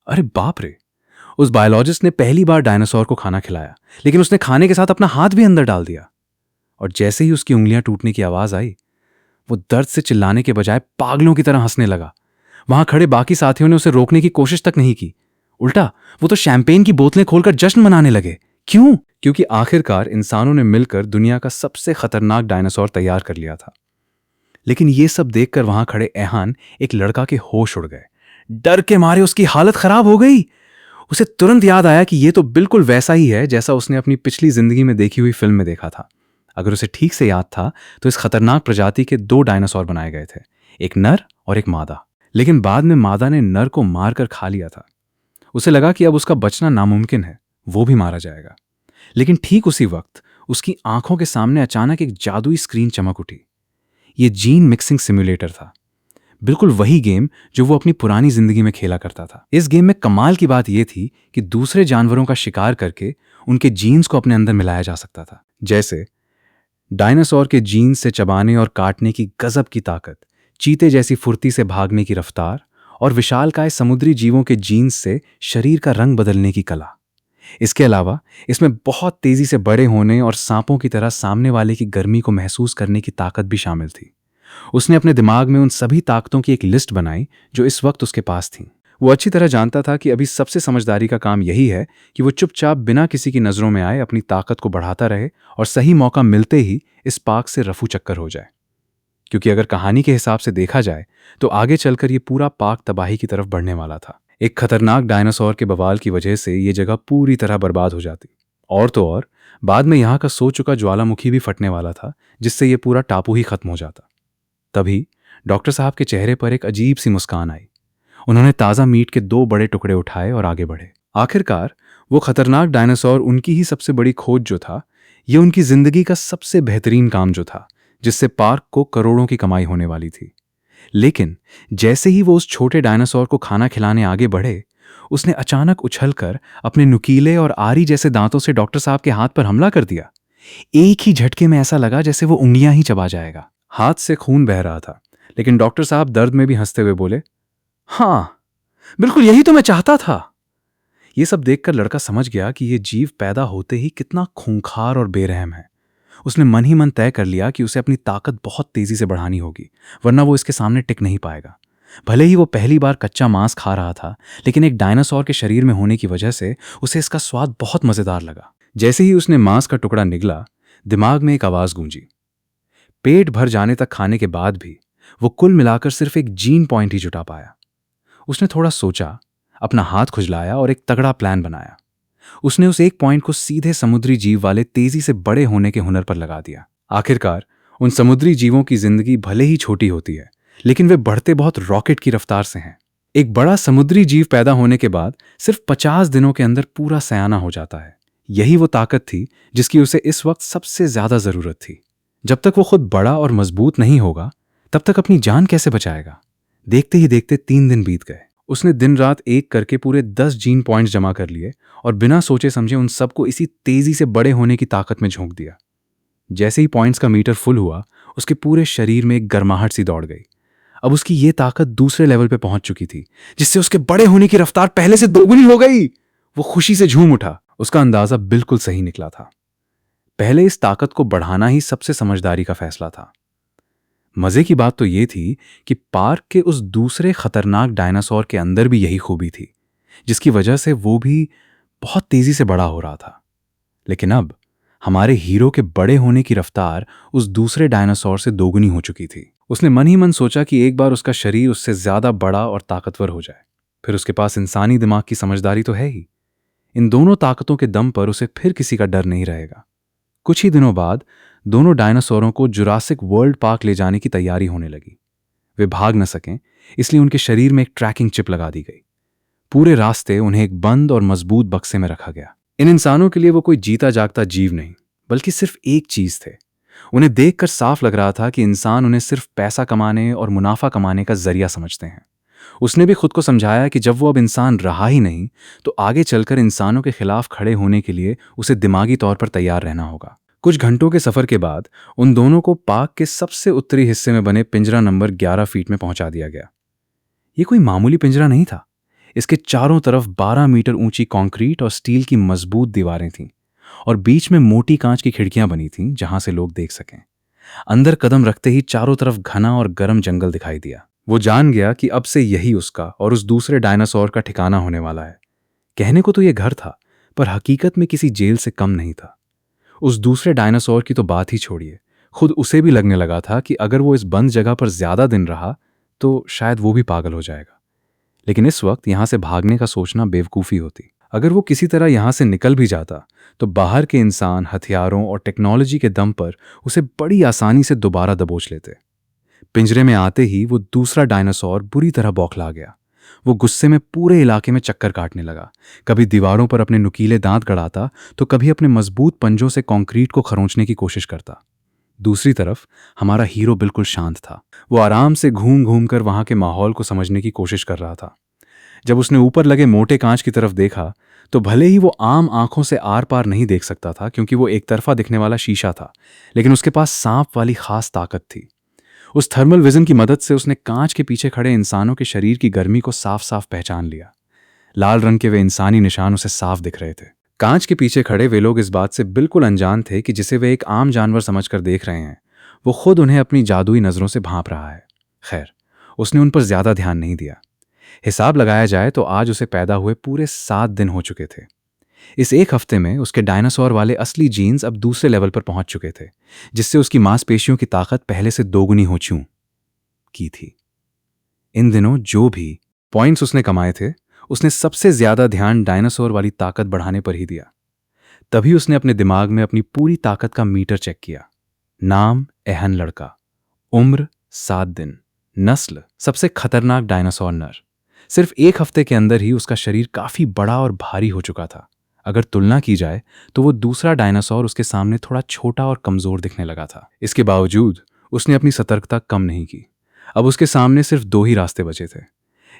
अरे बाप रे! उस बायोलॉजिस्ट ने पहली बार डायनासोर को खाना खिलाया, लेकिन उसने खाने के साथ अपना हाथ भी अंदर डाल दिया। और जैसे ही उसकी उंगलियां टूटने की आवाज आई, वो दर्द से चिल्लाने के बजाय पागलों की तरह हंसने लगा। वहां खड़े बाकी साथियों ने उसे रोकने की कोशिश तक नहीं की। उल्टा वो तो शैंपेन की बोतलें खोलकर जश्न मनाने लगे। क्यों? क्योंकि आखिरकार इंसानों ने मिलकर दुनिया का सबसे खतरनाक डायनासोर तैयार कर लिया था। लेकिन ये सब देखकर वहां खड़े एहान, एक लड़का के होश उड़ गए। डर के मारे उसकी हालत खराब हो गई। उसे तुरंत याद आया कि ये तो बिल्कुल वैसा ही है जैसा उसने अपनी पिछली जिंदगी में देखी हुई फिल्म में देखा था। अगर उसे ठीक से याद था तो इस खतरनाक प्रजाति के दो डायनासोर बनाए गए थे, एक नर और एक मादा। लेकिन बाद में मादा ने नर को मारकर खा लिया था। उसे लगा कि अब उसका बचना नामुमकिन है, वो भी मारा जाएगा। लेकिन ठीक उसी वक्त उसकी आंखों के सामने अचानक एक जादुई स्क्रीन चमक उठी। ये जीन मिक्सिंग सिम्युलेटर था, बिल्कुल वही गेम जो वो अपनी पुरानी जिंदगी में खेला करता था। इस गेम में कमाल की बात यह थी कि दूसरे जानवरों का शिकार करके उनके जीन्स को अपने अंदर मिलाया जा सकता था। जैसे डायनासोर के जीन्स से चबाने और काटने की गजब की ताकत, चीते जैसी फुर्ती से भागने की रफ्तार और विशालकाय समुद्री जीवों के जीन्स से शरीर का रंग बदलने की कला। इसके अलावा इसमें बहुत तेजी से बड़े होने और सांपों की तरह सामने वाले की गर्मी को महसूस करने की ताकत भी शामिल थी। उसने अपने दिमाग में उन सभी ताकतों की एक लिस्ट बनाई जो इस वक्त उसके पास थी। वो अच्छी तरह जानता था कि अभी सबसे समझदारी का काम यही है कि वो चुपचाप बिना किसी की नजरों में आए अपनी ताकत को बढ़ाता रहे और सही मौका मिलते ही इस पार्क से रफू चक्कर हो जाए। क्योंकि अगर कहानी के हिसाब से देखा जाए तो आगे चलकर ये पूरा पार्क तबाही की तरफ बढ़ने वाला था। एक खतरनाक डायनासोर के बवाल की वजह से ये जगह पूरी तरह बर्बाद हो जाती। और तो और बाद में यहाँ का सो चुका ज्वालामुखी भी फटने वाला था, जिससे ये पूरा टापू ही खत्म हो जाता। तभी डॉक्टर साहब के चेहरे पर एक अजीब सी मुस्कान आई। उन्होंने ताज़ा मीट के दो बड़े टुकड़े उठाए और आगे बढ़े। आखिरकार वो खतरनाक डायनासोर उनकी ही सबसे बड़ी खोज जो था, ये उनकी जिंदगी का सबसे बेहतरीन काम जो था, जिससे पार्क को करोड़ों की कमाई होने वाली थी। लेकिन जैसे ही वो उस छोटे डायनासोर को खाना खिलाने आगे बढ़े, उसने अचानक उछलकर अपने नुकीले और आरी जैसे दांतों से डॉक्टर साहब के हाथ पर हमला कर दिया। एक ही झटके में ऐसा लगा जैसे वो उंगलियां ही चबा जाएगा। हाथ से खून बह रहा था, लेकिन डॉक्टर साहब दर्द में भी हंसते हुए बोले, हाँ, बिल्कुल यही तो मैं चाहता था। ये सब देखकर लड़का समझ गया कि ये जीव पैदा होते ही कितना खूंखार और बेरहम है। उसने मन ही मन तय कर लिया कि उसे अपनी ताकत बहुत तेजी से बढ़ानी होगी, वरना वो इसके सामने टिक नहीं पाएगा। भले ही वो पहली बार कच्चा मांस खा रहा था, लेकिन एक डायनासोर के शरीर में होने की वजह से उसे इसका स्वाद बहुत मजेदार लगा। जैसे ही उसने मांस का टुकड़ा निगला, दिमाग में एक आवाज गूंजी। पेट भर जाने तक खाने के बाद भी वो कुल मिलाकर सिर्फ एक जीन पॉइंट ही जुटा पाया। उसने थोड़ा सोचा, अपना हाथ खुजलाया और एक तगड़ा प्लान बनाया। उसने उस एक पॉइंट को सीधे समुद्री जीव वाले तेजी से बड़े होने के हुनर पर लगा दिया। आखिरकार उन समुद्री जीवों की जिंदगी भले ही छोटी होती है, लेकिन वे बढ़ते बहुत रॉकेट की रफ्तार से हैं। एक बड़ा समुद्री जीव पैदा होने के बाद सिर्फ 50 दिनों के अंदर पूरा सयाना हो जाता है। यही वो ताकत थी जिसकी उसे इस वक्त सबसे ज्यादा जरूरत थी। जब तक वो खुद बड़ा और मजबूत नहीं होगा, तब तक अपनी जान कैसे बचाएगा? देखते ही देखते 3 दिन बीत गए। उसने दिन रात एक करके पूरे 10 जीन पॉइंट्स जमा कर लिए और बिना सोचे समझे उन सबको इसी तेजी से बड़े होने की ताकत में झोंक दिया। जैसे ही पॉइंट्स का मीटर फुल हुआ, उसके पूरे शरीर में एक गर्माहट सी दौड़ गई। अब उसकी ये ताकत दूसरे लेवल पे पहुंच चुकी थी, जिससे उसके बड़े होने की रफ्तार पहले से दोगुनी हो गई। वो खुशी से झूम उठा। उसका अंदाजा बिल्कुल सही निकला था। पहले इस ताकत को बढ़ाना ही सबसे समझदारी का फैसला था। मजे की बात तो ये थी कि पार्क के उस दूसरे खतरनाक डायनासोर के अंदर भी यही खूबी थी, जिसकी वजह से वो भी बहुत तेजी से बड़ा हो रहा था। लेकिन अब हमारे हीरो के बड़े होने की रफ्तार उस दूसरे डायनासोर से दोगुनी हो चुकी थी। उसने मन ही मन सोचा कि एक बार उसका शरीर उससे ज्यादा बड़ा और ताकतवर हो जाए, फिर उसके पास इंसानी दिमाग की समझदारी तो है ही। इन दोनों ताकतों के दम पर उसे फिर किसी का डर नहीं रहेगा। कुछ ही दिनों बाद दोनों डायनासोरों को जुरासिक वर्ल्ड पार्क ले जाने की तैयारी होने लगी। वे भाग न सकें, इसलिए उनके शरीर में एक ट्रैकिंग चिप लगा दी गई। पूरे रास्ते उन्हें एक बंद और मजबूत बक्से में रखा गया। इन इंसानों के लिए वो कोई जीता जागता जीव नहीं, बल्कि सिर्फ एक चीज थे। उन्हें देखकर साफ लग रहा था कि इंसान उन्हें सिर्फ पैसा कमाने और मुनाफा कमाने का जरिया समझते हैं। उसने भी खुद को समझाया कि जब वो अब इंसान रहा ही नहीं, तो आगे चलकर इंसानों के खिलाफ खड़े होने के लिए उसे दिमागी तौर पर तैयार रहना होगा। कुछ घंटों के सफर के बाद उन दोनों को पार्क के सबसे उत्तरी हिस्से में बने पिंजरा नंबर 11 फीट में पहुंचा दिया गया। ये कोई मामूली पिंजरा नहीं था। इसके चारों तरफ 12 मीटर ऊंची कंक्रीट और स्टील की मजबूत दीवारें थीं और बीच में मोटी कांच की खिड़कियां बनी थीं जहां से लोग देख सकें। अंदर कदम रखते ही चारों तरफ घना और गर्म जंगल दिखाई दिया। वो जान गया कि अब से यही उसका और उस दूसरे डायनासोर का ठिकाना होने वाला है। कहने को तो ये घर था, पर हकीकत में किसी जेल से कम नहीं था। उस दूसरे डायनासोर की तो बात ही छोड़िए, खुद उसे भी लगने लगा था कि अगर वो इस बंद जगह पर ज्यादा दिन रहा तो शायद वो भी पागल हो जाएगा। लेकिन इस वक्त यहां से भागने का सोचना बेवकूफ़ी होती। अगर वो किसी तरह यहां से निकल भी जाता तो बाहर के इंसान हथियारों और टेक्नोलॉजी के दम पर उसे बड़ी आसानी से दोबारा दबोच लेते। पिंजरे में आते ही वो दूसरा डायनासोर बुरी तरह बौखला गया। वो गुस्से में पूरे इलाके में चक्कर काटने लगा, कभी दीवारों पर अपने नुकीले दांत गड़ाता तो कभी अपने मजबूत पंजों से कंक्रीट को खरोंचने की कोशिश करता। दूसरी तरफ हमारा हीरो बिल्कुल शांत था। वो आराम से घूम घूम कर वहां के माहौल को समझने की कोशिश कर रहा था। जब उसने ऊपर लगे मोटे कांच की तरफ देखा तो भले ही वो आम आंखों से आर पार नहीं देख सकता था क्योंकि वो एक तरफा दिखने वाला शीशा था, लेकिन उसके पास सांप वाली खास ताकत थी। उस थर्मल विजन की मदद से उसने कांच के पीछे खड़े इंसानों के शरीर की गर्मी को साफ साफ पहचान लिया। लाल रंग के वे इंसानी निशान उसे साफ दिख रहे थे। कांच के पीछे खड़े वे लोग इस बात से बिल्कुल अनजान थे कि जिसे वे एक आम जानवर समझकर देख रहे हैं वो खुद उन्हें अपनी जादुई नजरों से भांप रहा है। खैर, उसने उन पर ज्यादा ध्यान नहीं दिया। हिसाब लगाया जाए तो आज उसे पैदा हुए पूरे 7 दिन हो चुके थे। इस एक हफ्ते में उसके डायनासोर वाले असली जीन्स अब दूसरे लेवल पर पहुंच चुके थे, जिससे उसकी मांसपेशियों की ताकत पहले से दोगुनी हो की थी। इन दिनों जो भी पॉइंट्स उसने कमाए थे उसने सबसे ज्यादा ध्यान डायनासोर वाली ताकत बढ़ाने पर ही दिया। तभी उसने अपने दिमाग में अपनी पूरी ताकत का मीटर चेक किया। नाम एहन लड़का, उम्र 7 दिन, नस्ल सबसे खतरनाक डायनासोर नर। सिर्फ एक हफ्ते के अंदर ही उसका शरीर काफी बड़ा और भारी हो चुका था। अगर तुलना की जाए तो वो दूसरा डायनासोर उसके सामने थोड़ा छोटा और कमजोर दिखने लगा था। इसके बावजूद उसने अपनी सतर्कता कम नहीं की। अब उसके सामने सिर्फ 2 ही रास्ते बचे थे।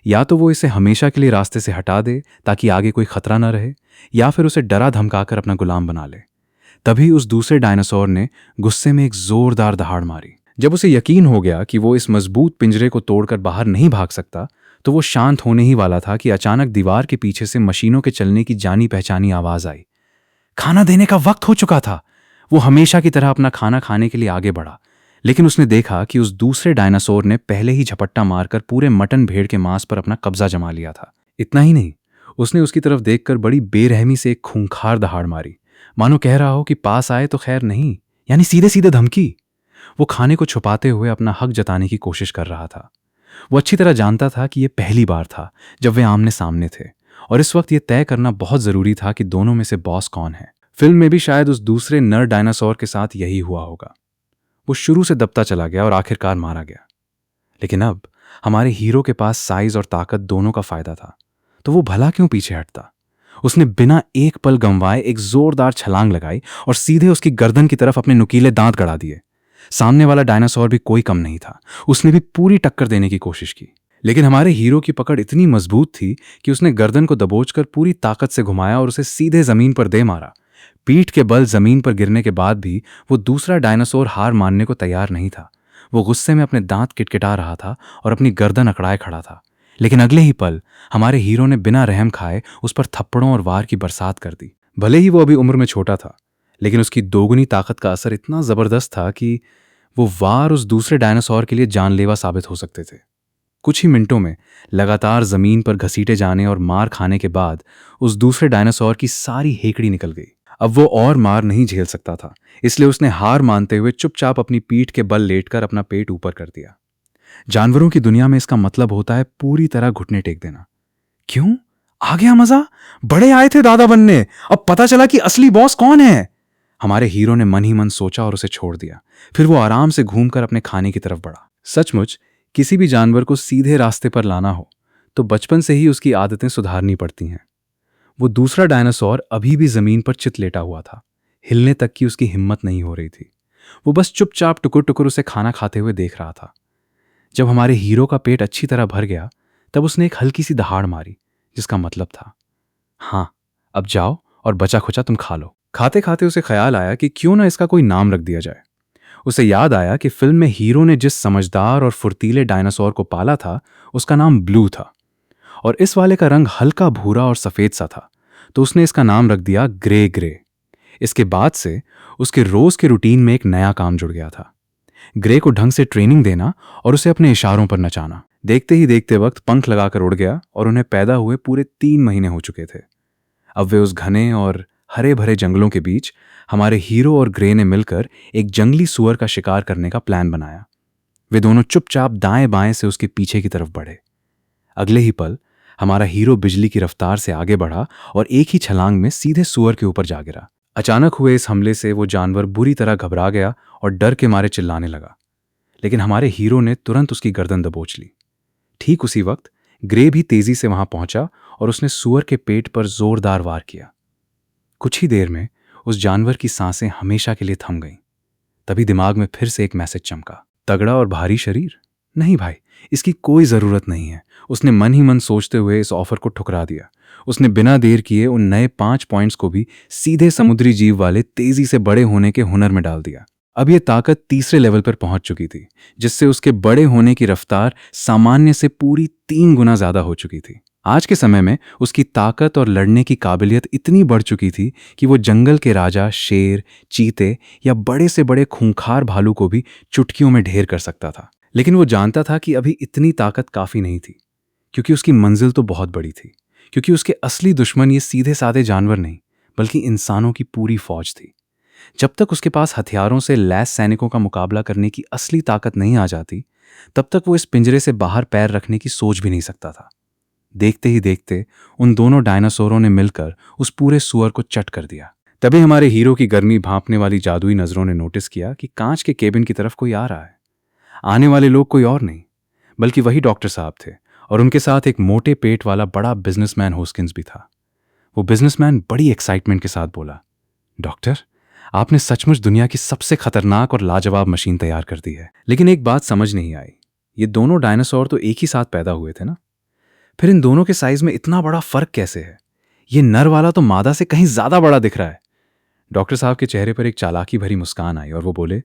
या तो वो इसे हमेशा के लिए रास्ते से हटा दे ताकि आगे कोई खतरा न रहे, या फिर उसे डरा धमकाकर अपना गुलाम बना ले। तभी उस दूसरे डायनासोर ने गुस्से में एक जोरदार दहाड़ मारी। जब उसे यकीन हो गया कि वो इस मजबूत पिंजरे को तोड़कर बाहर नहीं भाग सकता तो वो शांत होने ही वाला था कि अचानक दीवार के पीछे से मशीनों के चलने की जानी पहचानी आवाज आई। खाना देने का वक्त हो चुका था। वो हमेशा की तरह अपना खाना खाने के लिए आगे बढ़ा, लेकिन उसने देखा कि उस दूसरे डायनासोर ने पहले ही झपट्टा मारकर पूरे मटन भेड़ के मांस पर अपना कब्जा जमा लिया था। इतना ही नहीं, उसने उसकी तरफ देखकर बड़ी बेरहमी से एक खूंखार दहाड़ मारी, मानो कह रहा हो कि पास आए तो खैर नहीं, यानी सीधे सीधे धमकी। वो खाने को छुपाते हुए अपना हक जताने की कोशिश कर रहा था। वो अच्छी तरह जानता था कि यह पहली बार था जब वे आमने सामने थे, और इस वक्त यह तय करना बहुत जरूरी था कि दोनों में से बॉस कौन है। फिल्म में भी शायद उस दूसरे नर डायनासोर के साथ यही हुआ होगा। वो शुरू से दबता चला गया और आखिरकार मारा गया। लेकिन अब हमारे हीरो के पास साइज और ताकत दोनों का फायदा था, तो वो भला क्यों पीछे हटता। उसने बिना एक पल गंवाए एक जोरदार छलांग लगाई और सीधे उसकी गर्दन की तरफ अपने नुकीले दांत गड़ा दिए। सामने वाला डायनासोर भी कोई कम नहीं था, उसने भी पूरी टक्कर देने की कोशिश की, लेकिन हमारे हीरो की पकड़ इतनी मजबूत थी कि उसने गर्दन को दबोचकर पूरी ताकत से घुमाया और उसे सीधे जमीन पर दे मारा। पीठ के बल जमीन पर गिरने के बाद भी वो दूसरा डायनासोर हार मानने को तैयार नहीं था। वो गुस्से में अपने दांत किटकिटा रहा था और अपनी गर्दन अकड़ाए खड़ा था, लेकिन अगले ही पल हमारे हीरो ने बिना रहम खाए उस पर थप्पड़ों और वार की बरसात कर दी। भले ही वो अभी उम्र में छोटा था, लेकिन उसकी दोगुनी ताकत का असर इतना जबरदस्त था कि वो वार उस दूसरे डायनासोर के लिए जानलेवा साबित हो सकते थे। कुछ ही मिनटों में लगातार जमीन पर घसीटे जाने और मार खाने के बाद उस दूसरे डायनासोर की सारी हेकड़ी निकल गई। अब वो और मार नहीं झेल सकता था, इसलिए उसने हार मानते हुए चुपचाप अपनी पीठ के बल लेटकर अपना पेट ऊपर कर दिया। जानवरों की दुनिया में इसका मतलब होता है पूरी तरह घुटने टेक देना। क्यों? आ गया मजा? बड़े आए थे दादा बनने, अब पता चला कि असली बॉस कौन है। हमारे हीरो ने मन ही मन सोचा और उसे छोड़ दिया। फिर वो आराम से घूमकर अपने खाने की तरफ बढ़ा। सचमुच किसी भी जानवर को सीधे रास्ते पर लाना हो तो बचपन से ही उसकी आदतें सुधारनी पड़ती हैं। वो दूसरा डायनासोर अभी भी जमीन पर चित लेटा हुआ था, हिलने तक की उसकी हिम्मत नहीं हो रही थी। वो बस चुपचाप टुकुर टुकुर उसे खाना खाते हुए देख रहा था। जब हमारे हीरो का पेट अच्छी तरह भर गया तब उसने एक हल्की सी दहाड़ मारी, जिसका मतलब था, हाँ अब जाओ और बचा खुचा तुम खा लो। खाते खाते उसे ख्याल आया कि क्यों ना इसका कोई नाम रख दिया जाए। उसे याद आया कि फिल्म में हीरो ने जिस समझदार और फुर्तीले डायनासोर को पाला था उसका नाम ब्लू था, और इस वाले का रंग हल्का भूरा और सफ़ेद सा था, तो उसने इसका नाम रख दिया ग्रे ग्रे। इसके बाद से उसके रोज़ के रूटीन में एक नया काम जुड़ गया था, ग्रे को ढंग से ट्रेनिंग देना और उसे अपने इशारों पर नचाना। देखते ही देखते वक्त पंख लगाकर उड़ गया और उन्हें पैदा हुए पूरे 3 महीने हो चुके थे। अब वे उस घने और हरे भरे जंगलों के बीच हमारे हीरो और ग्रे ने मिलकर एक जंगली सूअर का शिकार करने का प्लान बनाया। वे दोनों चुपचाप दाएं बाएं से उसके पीछे की तरफ बढ़े। अगले ही पल हमारा हीरो बिजली की रफ्तार से आगे बढ़ा और एक ही छलांग में सीधे सूअर के ऊपर जा गिरा। अचानक हुए इस हमले से वो जानवर बुरी तरह घबरा गया और डर के मारे चिल्लाने लगा, लेकिन हमारे हीरो ने तुरंत उसकी गर्दन दबोच ली। ठीक उसी वक्त ग्रे भी तेजी से वहां पहुंचा और उसने सूअर के पेट पर जोरदार वार किया। कुछ ही देर में उस जानवर की सांसें हमेशा के लिए थम गईं। तभी दिमाग में फिर से एक मैसेज चमका, तगड़ा और भारी शरीर? नहीं भाई, इसकी कोई जरूरत नहीं है। उसने मन ही मन सोचते हुए इस ऑफर को ठुकरा दिया। उसने बिना देर किए उन नए 5 पॉइंट्स को भी सीधे समुद्री जीव वाले तेजी से बड़े होने के हुनर में डाल दिया। अब यह ताकत तीसरे लेवल पर पहुंच चुकी थी, जिससे उसके बड़े होने की रफ्तार सामान्य से पूरी 3 गुना ज्यादा हो चुकी थी। आज के समय में उसकी ताकत और लड़ने की काबिलियत इतनी बढ़ चुकी थी कि वो जंगल के राजा, शेर, चीते या बड़े से बड़े खूंखार भालू को भी चुटकियों में ढेर कर सकता था। लेकिन वो जानता था कि अभी इतनी ताकत काफी नहीं थी, क्योंकि उसकी मंजिल तो बहुत बड़ी थी। क्योंकि उसके असली दुश्मन ये सीधे साधे जानवर नहीं, बल्कि इंसानों की पूरी फौज थी। जब तक उसके पास हथियारों से लैस सैनिकों का मुकाबला करने की असली ताकत नहीं आ जाती, तब तक वो इस पिंजरे से बाहर पैर रखने की सोच भी नहीं सकता था। देखते ही देखते उन दोनों डायनासोरों ने मिलकर उस पूरे सूअर को चट कर दिया। तभी हमारे हीरो की गर्मी भांपने वाली जादुई नजरों ने नोटिस किया कि कांच के केबिन की तरफ कोई आ रहा है। आने वाले लोग कोई और नहीं, बल्कि वही डॉक्टर साहब थे, और उनके साथ एक मोटे पेट वाला बड़ा बिजनेसमैन होस्किंस भी था। वो बिजनेसमैन बड़ी एक्साइटमेंट के साथ बोला, डॉक्टर, आपने सचमुच दुनिया की सबसे खतरनाक और लाजवाब मशीन तैयार कर दी है। लेकिन एक बात समझ नहीं आई, ये दोनों डायनासोर तो एक ही साथ पैदा हुए थे ना, फिर इन दोनों के साइज में इतना बड़ा फर्क कैसे है? ये नर वाला तो मादा से कहीं ज्यादा बड़ा दिख रहा है। डॉक्टर साहब के चेहरे पर एक चालाकी भरी मुस्कान आई और वो बोले,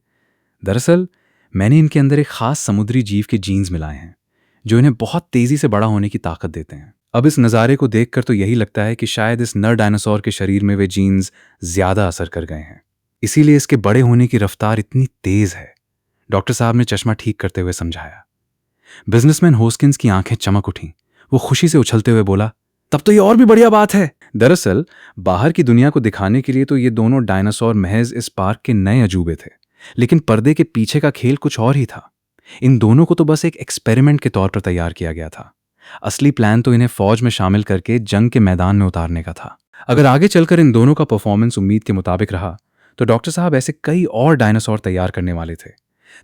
दरअसल मैंने इनके अंदर एक खास समुद्री जीव के जीन्स मिलाए हैं, जो इन्हें बहुत तेजी से बड़ा होने की ताकत देते हैं। अब इस नज़ारे को देखकर तो यही लगता है कि शायद इस नर डायनासोर के शरीर में वे जीन्स ज्यादा असर कर गए हैं, इसीलिए इसके बड़े होने की रफ्तार इतनी तेज है। डॉक्टर साहब ने चश्मा ठीक करते हुए समझाया। बिजनेसमैन होस्किंस की आंखें चमक उठी। वो खुशी से उछलते हुए बोला, तब तो ये और भी बढ़िया बात है। दरअसल बाहर की दुनिया को दिखाने के लिए तो ये दोनों डायनासोर महज इस पार्क के नए अजूबे थे, लेकिन पर्दे के पीछे का खेल कुछ और ही था। इन दोनों को तो बस एक एक्सपेरिमेंट के तौर पर तैयार किया गया था। असली प्लान तो इन्हें फौज में शामिल करके जंग के मैदान में उतारने का था। अगर आगे चलकर इन दोनों का परफॉर्मेंस उम्मीद के मुताबिक रहा, तो डॉक्टर साहब ऐसे कई और डायनासोर तैयार करने वाले थे,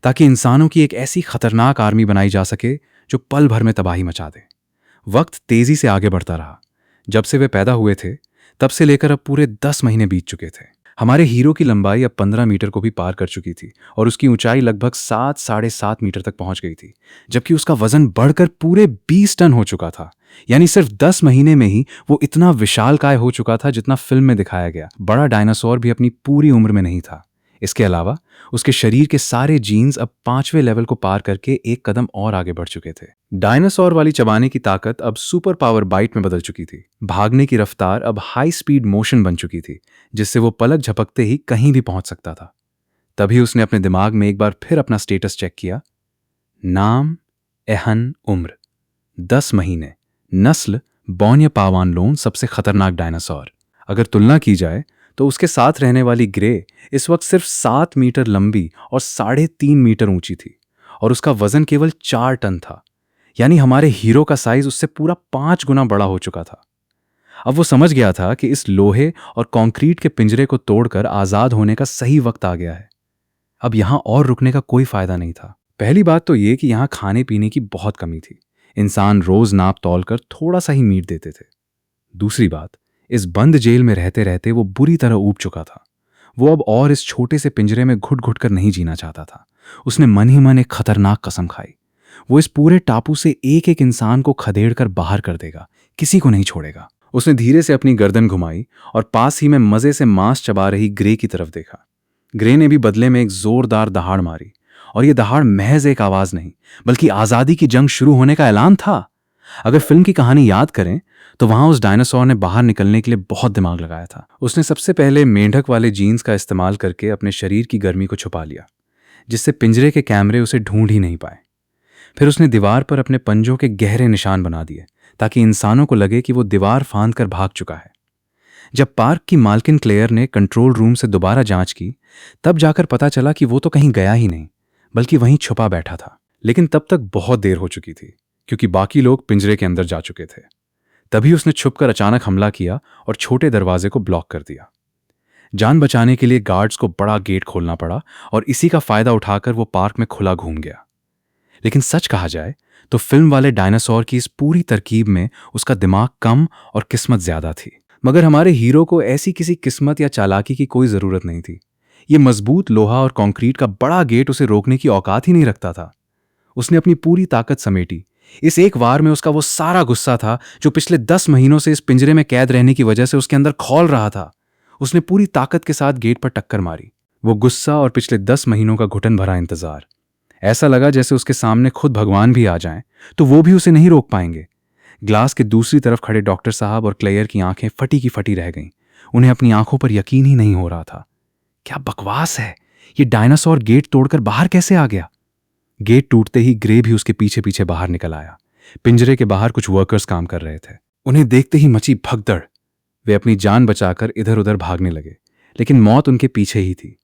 ताकि इंसानों की एक ऐसी खतरनाक आर्मी बनाई जा सके जो पल भर में तबाही मचा दे। वक्त तेजी से आगे बढ़ता रहा। जब से वे पैदा हुए थे, तब से लेकर अब पूरे 10 महीने बीत चुके थे। हमारे हीरो की लंबाई अब 15 मीटर को भी पार कर चुकी थी और उसकी ऊंचाई लगभग 7-7.5 मीटर तक पहुंच गई थी, जबकि उसका वजन बढ़कर पूरे 20 टन हो चुका था। यानी सिर्फ 10 महीने में ही वो इतना विशालकाय हो चुका था जितना फिल्म में दिखाया गया बड़ा डायनासोर भी अपनी पूरी उम्र में नहीं था। इसके अलावा उसके शरीर के सारे जीन्स अब 5वें लेवल को पार करके एक कदम और आगे बढ़ चुके थे। डायनासोर वाली चबाने की ताकत अब सुपर पावर बाइट में बदल चुकी थी। भागने की रफ्तार अब हाई स्पीड मोशन बन चुकी थी, जिससे वो पलक झपकते ही कहीं भी पहुंच सकता था। तभी उसने अपने दिमाग में एक बार फिर अपना स्टेटस चेक किया। नाम एहन, उम्र 10 महीने, नस्ल बौन्य पावान लोन, सबसे खतरनाक डायनासोर। अगर तुलना की जाए तो उसके साथ रहने वाली ग्रे इस वक्त सिर्फ 7 मीटर लंबी और 3.5 मीटर ऊंची थी, और उसका वजन केवल 4 टन था। यानी हमारे हीरो का साइज उससे पूरा 5 गुना बड़ा हो चुका था। अब वो समझ गया था कि इस लोहे और कंक्रीट के पिंजरे को तोड़कर आजाद होने का सही वक्त आ गया है। अब यहां और रुकने का कोई फायदा नहीं था। पहली बात तो ये कि यहां खाने पीने की बहुत कमी थी। इंसान रोज नाप तौल कर थोड़ा सा ही मीट देते थे। दूसरी बात, इस बंद जेल में रहते रहते वो बुरी तरह ऊब चुका था। वो अब और इस छोटे से पिंजरे में घुट घुट कर नहीं जीना चाहता था। उसने मन ही मन एक खतरनाक कसम खाई। वो इस पूरे टापू से एक एक इंसान को खदेड़ कर बाहर कर देगा, किसी को नहीं छोड़ेगा। उसने धीरे से अपनी गर्दन घुमाई और पास ही में मजे से मांस चबा रही ग्रे की तरफ देखा। ग्रे ने भी बदले में एक जोरदार दहाड़ मारी, और यह दहाड़ महज एक आवाज नहीं, बल्कि आजादी की जंग शुरू होने का ऐलान था। अगर फिल्म की कहानी याद करें तो वहां उस डायनासोर ने बाहर निकलने के लिए बहुत दिमाग लगाया था। उसने सबसे पहले मेंढक वाले जीन्स का इस्तेमाल करके अपने शरीर की गर्मी को छुपा लिया, जिससे पिंजरे के कैमरे उसे ढूंढ ही नहीं पाए। फिर उसने दीवार पर अपने पंजों के गहरे निशान बना दिए ताकि इंसानों को लगे कि वो दीवार फांद कर भाग चुका है। जब पार्क की मालकिन क्लेयर ने कंट्रोल रूम से दोबारा जांच की, तब जाकर पता चला कि वो तो कहीं गया ही नहीं, बल्कि वहीं छुपा बैठा था। लेकिन तब तक बहुत देर हो चुकी थी, क्योंकि बाकी लोग पिंजरे के अंदर जा चुके थे। तभी उसने छुपकर अचानक हमला किया और छोटे दरवाजे को ब्लॉक कर दिया। जान बचाने के लिए गार्ड्स को बड़ा गेट खोलना पड़ा और इसी का फायदा उठाकर वो पार्क में खुला घूम गया। लेकिन सच कहा जाए तो फिल्म वाले डायनासोर की इस पूरी तरकीब में उसका दिमाग कम और किस्मत ज्यादा थी। मगर हमारे हीरो को ऐसी किसी किस्मत या चालाकी की कोई जरूरत नहीं थी। ये मजबूत लोहा और कंक्रीट का बड़ा गेट उसे रोकने की औकात ही नहीं रखता था। उसने अपनी पूरी ताकत समेटी। इस एक वार में उसका वो सारा गुस्सा था जो पिछले 10 महीनों से इस पिंजरे में कैद रहने की वजह से उसके अंदर खौल रहा था। उसने पूरी ताकत के साथ गेट पर टक्कर मारी। वो गुस्सा और पिछले 10 महीनों का घुटन भरा इंतजार। ऐसा लगा जैसे उसके सामने खुद भगवान भी आ जाएं तो वो भी उसे नहीं रोक पाएंगे। ग्लास के दूसरी तरफ खड़े डॉक्टर साहब और क्लेयर की आंखें फटी की फटी रह गईं। उन्हें अपनी आंखों पर यकीन ही नहीं हो रहा था। क्या बकवास है, ये डायनासोर गेट तोड़कर बाहर कैसे आ गया? गेट टूटते ही ग्रे भी उसके पीछे पीछे बाहर निकल आया। पिंजरे के बाहर कुछ वर्कर्स काम कर रहे थे। उन्हें देखते ही मची भगदड़। वे अपनी जान बचाकर इधर उधर भागने लगे, लेकिन मौत उनके पीछे ही थी।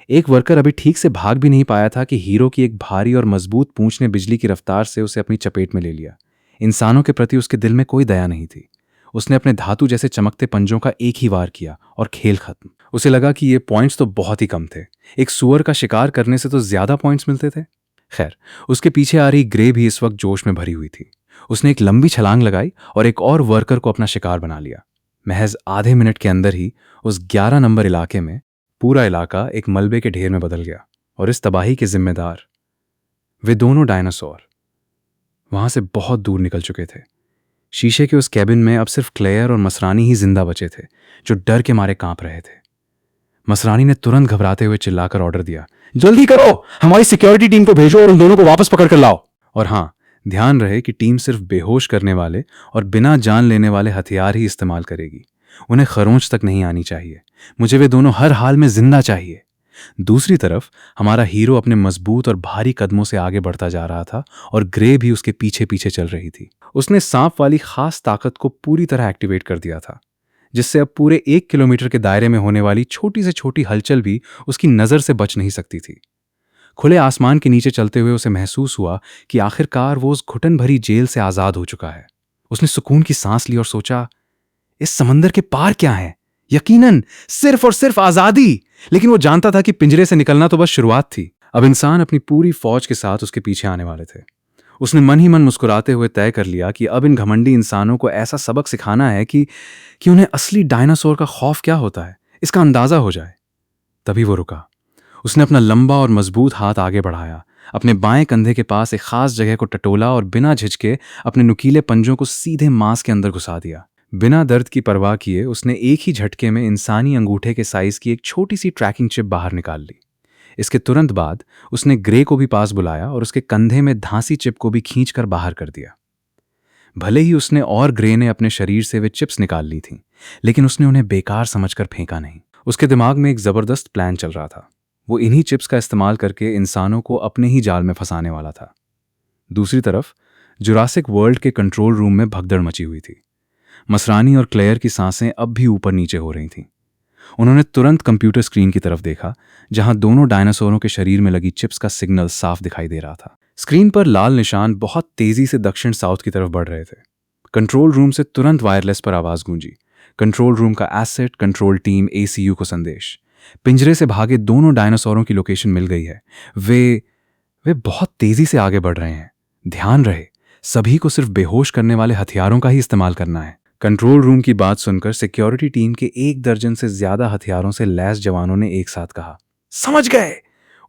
एक वर्कर अभी ठीक से भाग भी नहीं पाया था कि हीरो की एक भारी और मजबूत पूंछ ने बिजली की रफ्तार से उसे अपनी चपेट में ले लिया। इंसानों के प्रति उसके दिल में कोई दया नहीं थी। उसने अपने धातु जैसे चमकते पंजों का एक ही वार किया और खेल खत्म। उसे लगा कि ये पॉइंट्स तो बहुत ही कम थे। एक सुअर का शिकार करने से तो ज्यादा पॉइंट्स मिलते थे। खैर, उसके पीछे आ रही ग्रे भी इस वक्त जोश में भरी हुई थी। उसने एक लंबी छलांग लगाई और एक और वर्कर को अपना शिकार बना लिया। महज आधे मिनट के अंदर ही उस 11 नंबर इलाके में पूरा इलाका एक मलबे के ढेर में बदल गया और इस तबाही के जिम्मेदार वे दोनों डायनासोर वहां से बहुत दूर निकल चुके थे। शीशे के उस कैबिन में अब सिर्फ क्लेयर और मसरानी ही जिंदा बचे थे, जो डर के मारे कांप रहे थे। मसरानी ने तुरंत घबराते हुए चिल्लाकर ऑर्डर दिया, जल्दी करो, हमारी सिक्योरिटी टीम को भेजो और उन दोनों को वापस पकड़ कर लाओ। और हां, ध्यान रहे कि टीम सिर्फ बेहोश करने वाले और बिना जान लेने वाले हथियार ही इस्तेमाल करेगी। उन्हें खरोंच तक नहीं आनी चाहिए। मुझे वे दोनों हर हाल में जिंदा चाहिए। दूसरी तरफ हमारा हीरो अपने मजबूत और भारी कदमों से आगे बढ़ता जा रहा था और ग्रे भी उसके पीछे पीछे चल रही थी। उसने सांप वाली खास ताकत को पूरी तरह एक्टिवेट कर दिया था, जिससे अब पूरे 1 किलोमीटर के दायरे में होने वाली छोटी से छोटी हलचल भी उसकी नजर से बच नहीं सकती थी। खुले आसमान के नीचे चलते हुए उसे महसूस हुआ कि आखिरकार वो उस घुटन भरी जेल से आजाद हो चुका है। उसने सुकून की सांस ली और सोचा, इस समंदर के पार क्या है? यकीनन सिर्फ और सिर्फ आजादी। लेकिन वो जानता था कि पिंजरे से निकलना तो बस शुरुआत थी। अब इंसान अपनी पूरी फौज के साथ उसके पीछे आने वाले थे। उसने मन ही मन मुस्कुराते हुए तय कर लिया कि अब इन घमंडी इंसानों को ऐसा सबक सिखाना है कि उन्हें असली डायनासोर का खौफ क्या होता है इसका अंदाजा हो जाए। तभी वो रुका। उसने अपना लंबा और मजबूत हाथ आगे बढ़ाया, अपने बाएं कंधे के पास एक खास जगह को टटोला और बिना झिझके अपने नुकीले पंजों को सीधे मांस के अंदर घुसा दिया। बिना दर्द की परवाह किए उसने एक ही झटके में इंसानी अंगूठे के साइज की एक छोटी सी ट्रैकिंग चिप बाहर निकाल ली। इसके तुरंत बाद उसने ग्रे को भी पास बुलाया और उसके कंधे में धांसी चिप को भी खींचकर बाहर कर दिया। भले ही उसने और ग्रे ने अपने शरीर से वे चिप्स निकाल ली थीं, लेकिन उसने उन्हें बेकार समझकर फेंका नहीं। उसके दिमाग में एक जबरदस्त प्लान चल रहा था। वो इन्हीं चिप्स का इस्तेमाल करके इंसानों को अपने ही जाल में फंसाने वाला था। दूसरी तरफ जुरासिक वर्ल्ड के कंट्रोल रूम में भगदड़ मची हुई थी। मसरानी और क्लेयर की सांसें अब भी ऊपर नीचे हो रही थीं। उन्होंने तुरंत कंप्यूटर स्क्रीन की तरफ देखा, जहां दोनों डायनासोरों के शरीर में लगी चिप्स का सिग्नल साफ दिखाई दे रहा था। स्क्रीन पर लाल निशान बहुत तेजी से दक्षिण साउथ की तरफ बढ़ रहे थे। कंट्रोल रूम से तुरंत वायरलेस पर आवाज गूंजी। कंट्रोल रूम का एसेट कंट्रोल टीम ACU को संदेश। पिंजरे से भागे दोनों डायनासोरों की लोकेशन मिल गई है। वे बहुत तेजी से आगे बढ़ रहे हैं। ध्यान रहे, सभी को सिर्फ बेहोश करने वाले हथियारों का ही इस्तेमाल करना है। कंट्रोल रूम की बात सुनकर सिक्योरिटी टीम के 1 दर्जन से ज्यादा हथियारों से लैस जवानों ने एक साथ कहा, समझ गए।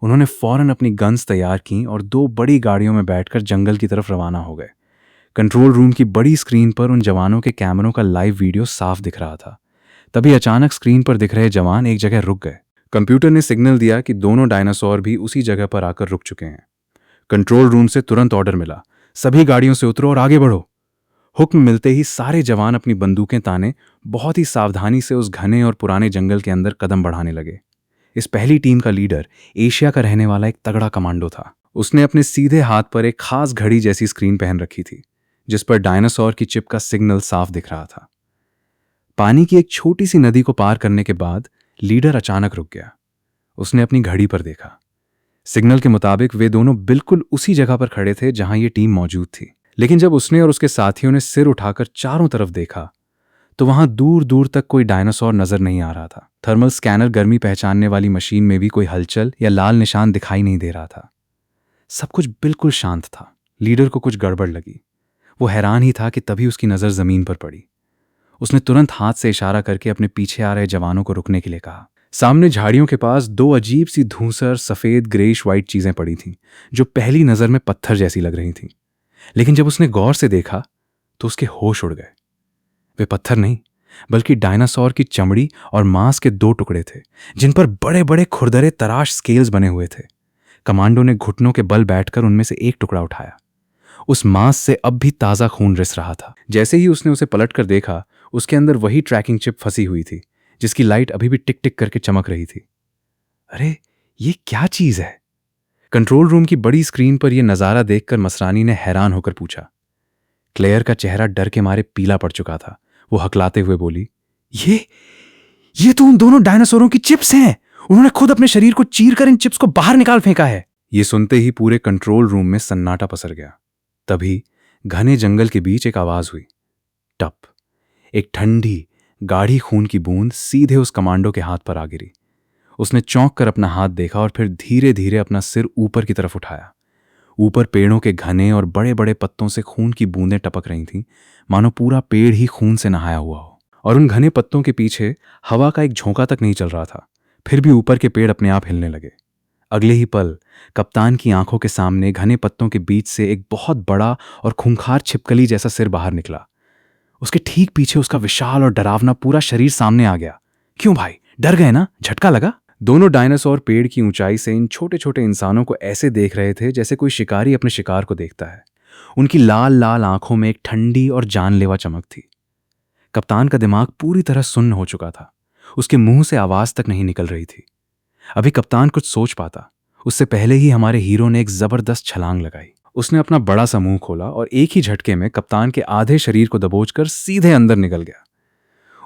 उन्होंने फौरन अपनी गन्स तैयार की और 2 बड़ी गाड़ियों में बैठकर जंगल की तरफ रवाना हो गए। कंट्रोल रूम की बड़ी स्क्रीन पर उन जवानों के कैमरों का लाइव वीडियो साफ दिख रहा था। तभी अचानक स्क्रीन पर दिख रहे जवान एक जगह रुक गए। कंप्यूटर ने सिग्नल दिया कि दोनों डायनासोर भी उसी जगह पर आकर रुक चुके हैं। कंट्रोल रूम से तुरंत ऑर्डर मिला, सभी गाड़ियों से उतरो और आगे बढ़ो। हुक्म मिलते ही सारे जवान अपनी बंदूकें ताने बहुत ही सावधानी से उस घने और पुराने जंगल के अंदर कदम बढ़ाने लगे। इस पहली टीम का लीडर एशिया का रहने वाला एक तगड़ा कमांडो था। उसने अपने सीधे हाथ पर एक खास घड़ी जैसी स्क्रीन पहन रखी थी, जिस पर डायनासोर की चिप का सिग्नल साफ दिख रहा था। पानी की एक छोटी सी नदी को पार करने के बाद लीडर अचानक रुक गया। उसने अपनी घड़ी पर देखा। सिग्नल के मुताबिक वे दोनों बिल्कुल उसी जगह पर खड़े थे जहां ये टीम मौजूद थी। लेकिन जब उसने और उसके साथियों ने सिर उठाकर चारों तरफ देखा तो वहां दूर दूर तक कोई डायनासोर नजर नहीं आ रहा था। थर्मल स्कैनर गर्मी पहचानने वाली मशीन में भी कोई हलचल या लाल निशान दिखाई नहीं दे रहा था। सब कुछ बिल्कुल शांत था। लीडर को कुछ गड़बड़ लगी। वो हैरान ही था कि तभी उसकी नजर जमीन पर पड़ी। उसने तुरंत हाथ से इशारा करके अपने पीछे आ रहे जवानों को रुकने के लिए कहा। सामने झाड़ियों के पास दो अजीब सी धूसर सफेद ग्रेश वाइट चीजें पड़ी थीं, जो पहली नजर में पत्थर जैसी लग रही थीं। लेकिन जब उसने गौर से देखा तो उसके होश उड़ गए। वे पत्थर नहीं, बल्कि डायनासोर की चमड़ी और मांस के दो टुकड़े थे, जिन पर बड़े बड़े खुरदरे तराश स्केल्स बने हुए थे। कमांडो ने घुटनों के बल बैठकर उनमें से एक टुकड़ा उठाया। उस मांस से अब भी ताजा खून रिस रहा था। जैसे ही उसने उसे पलटकर देखा, उसके अंदर वही ट्रैकिंग चिप फंसी हुई थी, जिसकी लाइट अभी भी टिक टिक करके चमक रही थी। अरे, ये क्या चीज है? कंट्रोल रूम की बड़ी स्क्रीन पर यह नजारा देखकर मसरानी ने हैरान होकर पूछा। क्लेयर का चेहरा डर के मारे पीला पड़ चुका था। वो हकलाते हुए बोली, ये तो उन दोनों डायनासोरों की चिप्स हैं। उन्होंने खुद अपने शरीर को चीरकर इन चिप्स को बाहर निकाल फेंका है। ये सुनते ही पूरे कंट्रोल रूम में सन्नाटा पसर गया। तभी घने जंगल के बीच एक आवाज हुई। टप। एक ठंडी गाढ़ी खून की बूंद सीधे उस कमांडो के हाथ पर आ गिरी। उसने चौंक कर अपना हाथ देखा और फिर धीरे धीरे अपना सिर ऊपर की तरफ उठाया। ऊपर पेड़ों के घने और बड़े बड़े पत्तों से खून की बूंदें टपक रही थीं, मानो पूरा पेड़ ही खून से नहाया हुआ हो। और उन घने पत्तों के पीछे हवा का एक झोंका तक नहीं चल रहा था। फिर भी ऊपर के पेड़ अपने आप हिलने लगे। अगले ही पल कप्तान की आंखों के सामने घने पत्तों के बीच से एक बहुत बड़ा और खूंखार छिपकली जैसा सिर बाहर निकला। उसके ठीक पीछे उसका विशाल और डरावना पूरा शरीर सामने आ गया। क्यों भाई, डर गए ना? झटका लगा? दोनों डायनासोर पेड़ की ऊंचाई से इन छोटे छोटे इंसानों को ऐसे देख रहे थे जैसे कोई शिकारी अपने शिकार को देखता है। उनकी लाल लाल आंखों में एक ठंडी और जानलेवा चमक थी। कप्तान का दिमाग पूरी तरह सुन्न हो चुका था। उसके मुंह से आवाज तक नहीं निकल रही थी। अभी कप्तान कुछ सोच पाता, उससे पहले ही हमारे हीरो ने एक जबरदस्त छलांग लगाई। उसने अपना बड़ा सा मुंह खोला और एक ही झटके में कप्तान के आधे शरीर को दबोचकर सीधे अंदर निकल गया।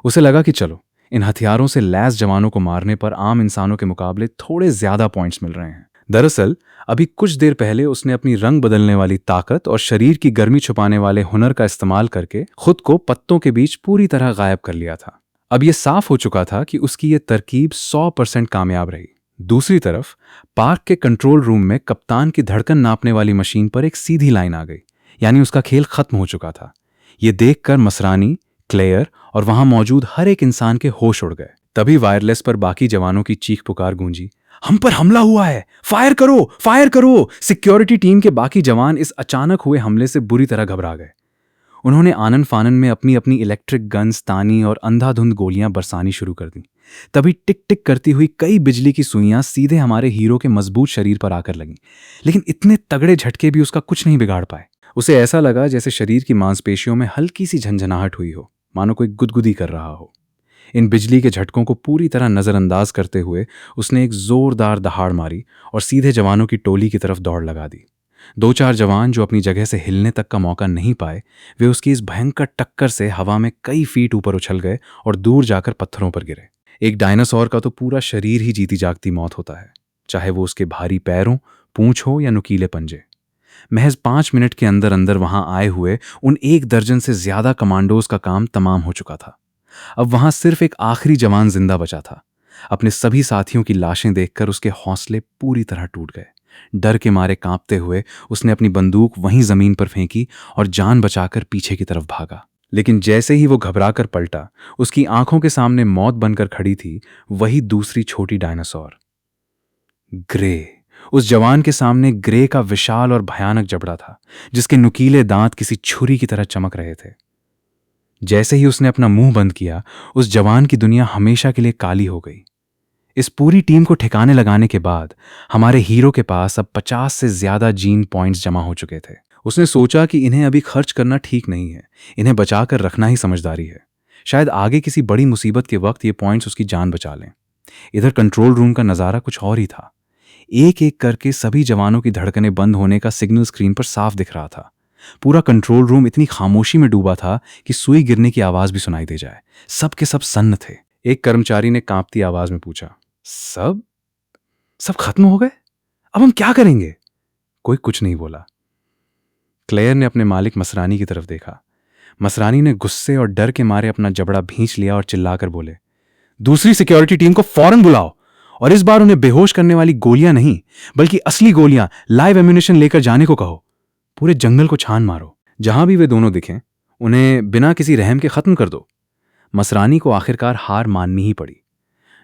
उसे लगा कि चलो, इन हथियारों से लैस जवानों को मारने पर आम इंसानों के मुकाबले थोड़े ज्यादा पॉइंट्स मिल रहे हैं। दरअसल अभी कुछ देर पहले उसने अपनी रंग बदलने वाली ताकत और शरीर की गर्मी छुपाने वाले हुनर का इस्तेमाल करके खुद को पत्तों के बीच पूरी तरह गायब कर लिया था। अब यह साफ हो चुका था कि उसकी यह तरकीब 100% कामयाब रही। दूसरी तरफ पार्क के कंट्रोल रूम में कप्तान की धड़कन नापने वाली मशीन पर एक सीधी लाइन आ गई, यानी उसका खेल खत्म हो चुका था। यह देखकर मसरानी, क्लेयर और वहां मौजूद हर एक इंसान के होश उड़ गए। तभी वायरलेस पर बाकी जवानों की चीख पुकार गूंजी, हम पर हमला हुआ है, फायर करो, फायर करो। सिक्योरिटी टीम के बाकी जवान इस अचानक हुए हमले से बुरी तरह घबरा गए। उन्होंने आनन फानन में अपनी अपनी इलेक्ट्रिक गन्स तानी और अंधाधुंध गोलियां बरसानी शुरू कर दी। तभी टिक टिक करती हुई कई बिजली की सुइयां सीधे हमारे हीरो के मजबूत शरीर पर आकर लगीं। लेकिन इतने तगड़े झटके भी उसका कुछ नहीं बिगाड़ पाए। उसे ऐसा लगा जैसे शरीर की मांसपेशियों में हल्की सी झंझनाहट हुई हो, मानो कोई गुदगुदी कर रहा हो। इन बिजली के झटकों को पूरी तरह नजरअंदाज करते हुए उसने एक जोरदार दहाड़ मारी और सीधे जवानों की टोली की तरफ दौड़ लगा दी। 2-4 जवान जो अपनी जगह से हिलने तक का मौका नहीं पाए, वे उसकी इस भयंकर टक्कर से हवा में कई फीट ऊपर उछल गए और दूर जाकर पत्थरों पर गिरे। एक डायनासोर का तो पूरा शरीर ही जीती जागती मौत होता है, चाहे वो उसके भारी पैरों, पूंछ हो या नुकीले पंजे। महज 5 मिनट के अंदर अंदर वहां आए हुए उन 1 दर्जन से ज्यादा कमांडोज का काम तमाम हो चुका था। अब वहां सिर्फ एक आखिरी जवान जिंदा बचा था। अपने सभी साथियों की लाशें देखकर उसके हौसले पूरी तरह टूट गए। डर के मारे कांपते हुए उसने अपनी बंदूक वहीं जमीन पर फेंकी और जान बचाकर पीछे की तरफ भागा। लेकिन जैसे ही वो घबराकर पलटा, उसकी आंखों के सामने मौत बनकर खड़ी थी वही दूसरी छोटी डायनासोर, ग्रे। उस जवान के सामने ग्रे का विशाल और भयानक जबड़ा था, जिसके नुकीले दांत किसी छुरी की तरह चमक रहे थे। जैसे ही उसने अपना मुंह बंद किया, उस जवान की दुनिया हमेशा के लिए काली हो गई। इस पूरी टीम को ठिकाने लगाने के बाद हमारे हीरो के पास अब 50 से ज्यादा जीन पॉइंट्स जमा हो चुके थे। उसने सोचा कि इन्हें अभी खर्च करना ठीक नहीं है, इन्हें बचाकर रखना ही समझदारी है। शायद आगे किसी बड़ी मुसीबत के वक्त ये पॉइंट्स उसकी जान बचा लें। इधर कंट्रोल रूम का नज़ारा कुछ और ही था। एक एक करके सभी जवानों की धड़कनें बंद होने का सिग्नल स्क्रीन पर साफ दिख रहा था। पूरा कंट्रोल रूम इतनी खामोशी में डूबा था कि सुई गिरने की आवाज भी सुनाई दे जाए। सब के सब सन्न थे। एक कर्मचारी ने कांपती आवाज में पूछा, सब सब खत्म हो गए? अब हम क्या करेंगे? कोई कुछ नहीं बोला। क्लेयर ने अपने मालिक मसरानी की तरफ देखा। मसरानी ने गुस्से और डर के मारे अपना जबड़ा भींच लिया और चिल्लाकर बोले, दूसरी सिक्योरिटी टीम को फौरन बुलाओ और इस बार उन्हें बेहोश करने वाली गोलियां नहीं बल्कि असली गोलियां, लाइव एम्यूनिशन लेकर जाने को कहो। पूरे जंगल को छान मारो। जहां भी वे दोनों दिखें उन्हें बिना किसी रहम के खत्म कर दो। मसरानी को आखिरकार हार माननी ही पड़ी।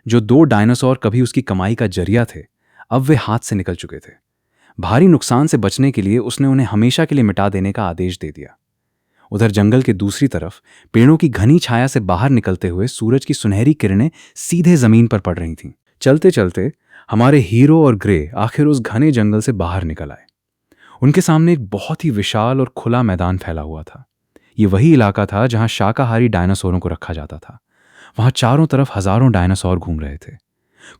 जो 2 डायनासोर कभी उसकी कमाई का जरिया थे, अब वे हाथ से निकल चुके थे। भारी नुकसान से बचने के लिए उसने उन्हें हमेशा के लिए मिटा देने का आदेश दे दिया। उधर जंगल के दूसरी तरफ पेड़ों की घनी छाया से बाहर निकलते हुए सूरज की सुनहरी किरणें सीधे जमीन पर पड़ रही थीं। चलते चलते हमारे हीरो और ग्रे आखिर उस घने जंगल से बाहर निकल आए। उनके सामने एक बहुत ही विशाल और खुला मैदान फैला हुआ था। ये वही इलाका था जहां शाकाहारी डायनासोरों को रखा जाता था। वहां चारों तरफ हजारों डायनासोर घूम रहे थे।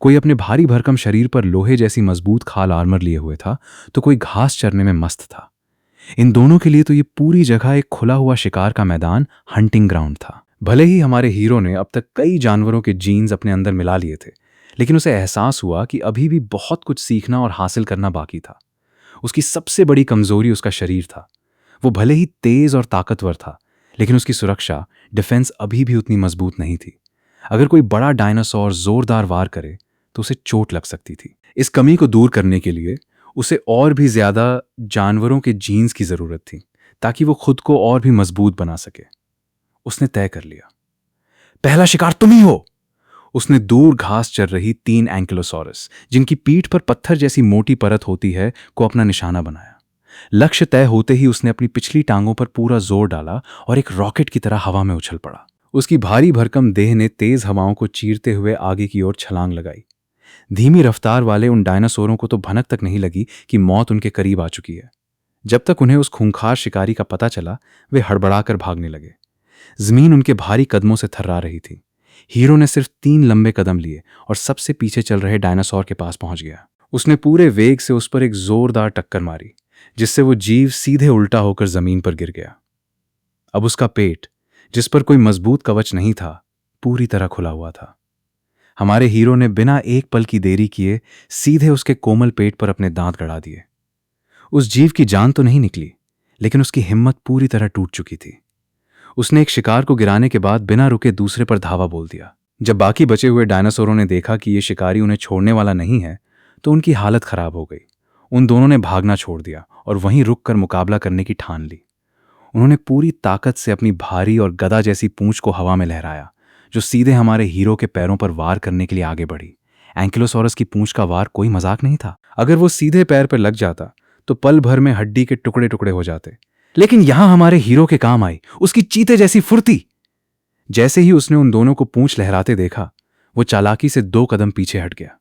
कोई अपने भारी भरकम शरीर पर लोहे जैसी मजबूत खाल आर्मर लिए हुए था, तो कोई घास चरने में मस्त था। इन दोनों के लिए तो ये पूरी जगह एक खुला हुआ शिकार का मैदान, हंटिंग ग्राउंड था। भले ही हमारे हीरो ने अब तक कई जानवरों के जीन्स अपने अंदर मिला लिए थे, लेकिन उसे एहसास हुआ कि अभी भी बहुत कुछ सीखना और हासिल करना बाकी था। उसकी सबसे बड़ी कमजोरी उसका शरीर था। वो भले ही तेज और ताकतवर था, लेकिन उसकी सुरक्षा, डिफेंस अभी भी उतनी मजबूत नहीं थी। अगर कोई बड़ा डायनासोर जोरदार वार करे तो उसे चोट लग सकती थी। इस कमी को दूर करने के लिए उसे और भी ज्यादा जानवरों के जीन्स की जरूरत थी, ताकि वो खुद को और भी मजबूत बना सके। उसने तय कर लिया, पहला शिकार तुम ही हो। उसने दूर घास चर रही 3 एंकिलोसॉरस, जिनकी पीठ पर पत्थर जैसी मोटी परत होती है, को अपना निशाना बनाया। लक्ष्य तय होते ही उसने अपनी पिछली टांगों पर पूरा जोर डाला और एक रॉकेट की तरह हवा में उछल पड़ा। उसकी भारी भरकम देह ने तेज हवाओं को चीरते हुए आगे की ओर छलांग लगाई। धीमी रफ्तार वाले उन डायनासोरों को तो भनक तक नहीं लगी कि मौत उनके करीब आ चुकी है। जब तक उन्हें उस खूंखार शिकारी का पता चला, वे हड़बड़ाकर भागने लगे। जमीन उनके भारी कदमों से थर्रा रही थी। हीरो ने सिर्फ 3 लंबे कदम लिए और सबसे पीछे चल रहे डायनासोर के पास पहुंच गया। उसने पूरे वेग से उस पर एक जोरदार टक्कर मारी, जिससे वो जीव सीधे उल्टा होकर जमीन पर गिर गया। अब उसका पेट, जिस पर कोई मजबूत कवच नहीं था, पूरी तरह खुला हुआ था। हमारे हीरो ने बिना एक पल की देरी किए सीधे उसके कोमल पेट पर अपने दांत गड़ा दिए। उस जीव की जान तो नहीं निकली, लेकिन उसकी हिम्मत पूरी तरह टूट चुकी थी। उसने एक शिकार को गिराने के बाद बिना रुके दूसरे पर धावा बोल दिया। जब बाकी बचे हुए डायनासोरों ने देखा कि ये शिकारी उन्हें छोड़ने वाला नहीं है, तो उनकी हालत खराब हो गई। उन दोनों ने भागना छोड़ दिया और वहीं रुककर मुकाबला करने की ठान ली। उन्होंने पूरी ताकत से अपनी भारी और गदा जैसी पूंछ को हवा में लहराया, जो सीधे हमारे हीरो के पैरों पर वार करने के लिए आगे बढ़ी। एंकिलोसॉरस की पूंछ का वार कोई मजाक नहीं था। अगर वो सीधे पैर पर लग जाता तो पल भर में हड्डी के टुकड़े टुकड़े हो जाते। लेकिन यहां हमारे हीरो के काम आई उसकी चीते जैसी फुर्ती। जैसे ही उसने उन दोनों को पूंछ लहराते देखा, वो चालाकी से 2 कदम पीछे हट गया।